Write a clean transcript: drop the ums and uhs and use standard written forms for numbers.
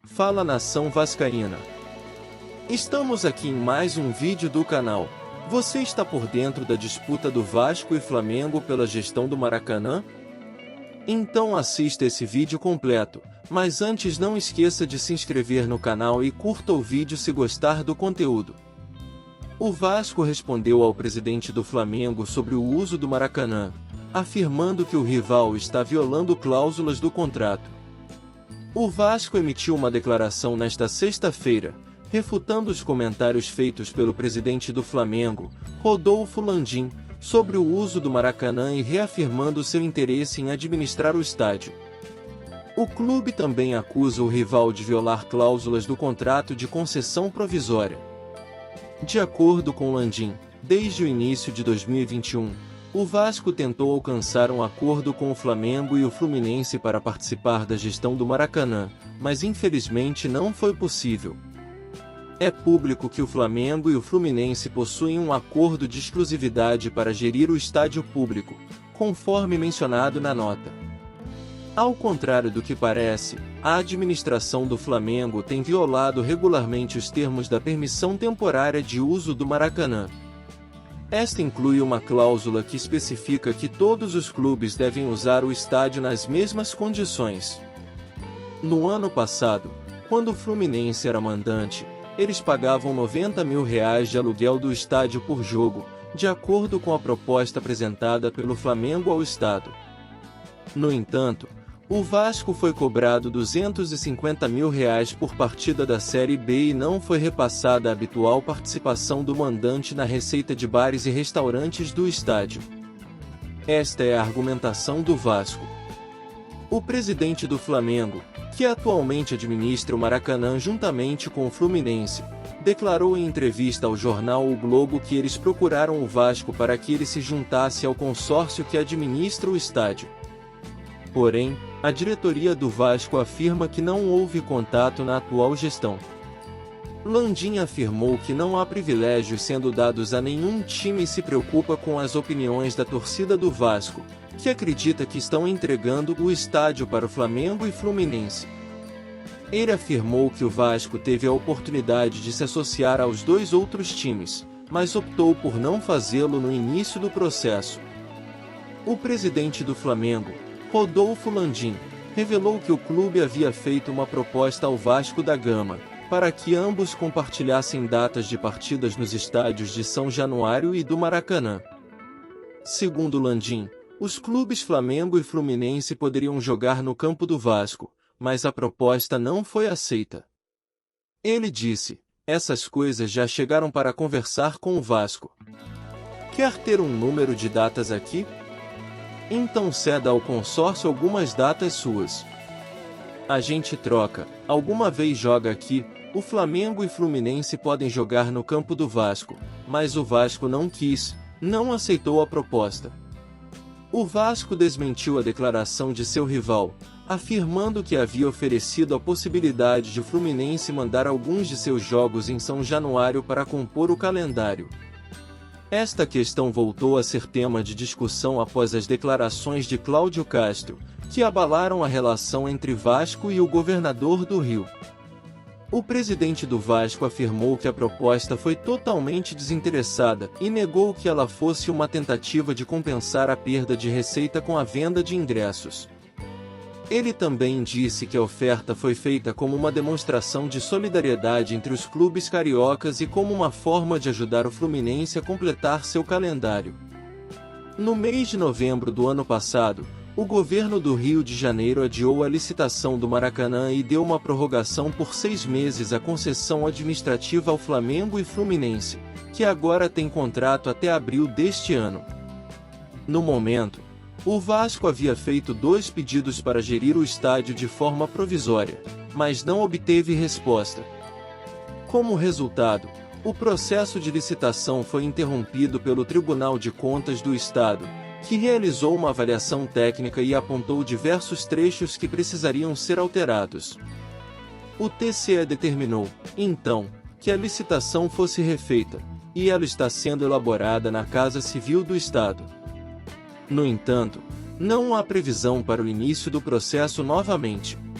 Fala nação vascaína! Estamos aqui em mais um vídeo do canal. Você está por dentro da disputa do Vasco e Flamengo pela gestão do Maracanã? Então assista esse vídeo completo, mas antes não esqueça de se inscrever no canal e curta o vídeo se gostar do conteúdo. O Vasco respondeu ao presidente do Flamengo sobre o uso do Maracanã, afirmando que o rival está violando cláusulas do contrato. O Vasco emitiu uma declaração nesta sexta-feira, refutando os comentários feitos pelo presidente do Flamengo, Rodolfo Landim, sobre o uso do Maracanã e reafirmando seu interesse em administrar o estádio. O clube também acusa o rival de violar cláusulas do contrato de concessão provisória. De acordo com Landim, desde o início de 2021, o Vasco tentou alcançar um acordo com o Flamengo e o Fluminense para participar da gestão do Maracanã, mas infelizmente não foi possível. É público que o Flamengo e o Fluminense possuem um acordo de exclusividade para gerir o estádio público, conforme mencionado na nota. Ao contrário do que parece, a administração do Flamengo tem violado regularmente os termos da permissão temporária de uso do Maracanã. Esta inclui uma cláusula que especifica que todos os clubes devem usar o estádio nas mesmas condições. No ano passado, quando o Fluminense era mandante, eles pagavam R$90 mil de aluguel do estádio por jogo, de acordo com a proposta apresentada pelo Flamengo ao Estado. No entanto, o Vasco foi cobrado R$250 mil por partida da Série B e não foi repassada a habitual participação do mandante na receita de bares e restaurantes do estádio. Esta é a argumentação do Vasco. O presidente do Flamengo, que atualmente administra o Maracanã juntamente com o Fluminense, declarou em entrevista ao jornal O Globo que eles procuraram o Vasco para que ele se juntasse ao consórcio que administra o estádio. Porém, a diretoria do Vasco afirma que não houve contato na atual gestão. Landim afirmou que não há privilégios sendo dados a nenhum time e se preocupa com as opiniões da torcida do Vasco, que acredita que estão entregando o estádio para o Flamengo e Fluminense. Ele afirmou que o Vasco teve a oportunidade de se associar aos dois outros times, mas optou por não fazê-lo no início do processo. O presidente do Flamengo, Rodolfo Landim, revelou que o clube havia feito uma proposta ao Vasco da Gama, para que ambos compartilhassem datas de partidas nos estádios de São Januário e do Maracanã. Segundo Landim, os clubes Flamengo e Fluminense poderiam jogar no campo do Vasco, mas a proposta não foi aceita. Ele disse: "Essas coisas já chegaram para conversar com o Vasco. Quer ter um número de datas aqui? Então ceda ao consórcio algumas datas suas. A gente troca, alguma vez joga aqui, o Flamengo e Fluminense podem jogar no campo do Vasco, mas o Vasco não quis, não aceitou a proposta." O Vasco desmentiu a declaração de seu rival, afirmando que havia oferecido a possibilidade de o Fluminense mandar alguns de seus jogos em São Januário para compor o calendário. Esta questão voltou a ser tema de discussão após as declarações de Cláudio Castro, que abalaram a relação entre Vasco e o governador do Rio. O presidente do Vasco afirmou que a proposta foi totalmente desinteressada e negou que ela fosse uma tentativa de compensar a perda de receita com a venda de ingressos. Ele também disse que a oferta foi feita como uma demonstração de solidariedade entre os clubes cariocas e como uma forma de ajudar o Fluminense a completar seu calendário. No mês de novembro do ano passado, o governo do Rio de Janeiro adiou a licitação do Maracanã e deu uma prorrogação por 6 meses à concessão administrativa ao Flamengo e Fluminense, que agora tem contrato até abril deste ano. No momento, o Vasco havia feito 2 pedidos para gerir o estádio de forma provisória, mas não obteve resposta. Como resultado, o processo de licitação foi interrompido pelo Tribunal de Contas do Estado, que realizou uma avaliação técnica e apontou diversos trechos que precisariam ser alterados. O TCE determinou, então, que a licitação fosse refeita, e ela está sendo elaborada na Casa Civil do Estado. No entanto, não há previsão para o início do processo novamente,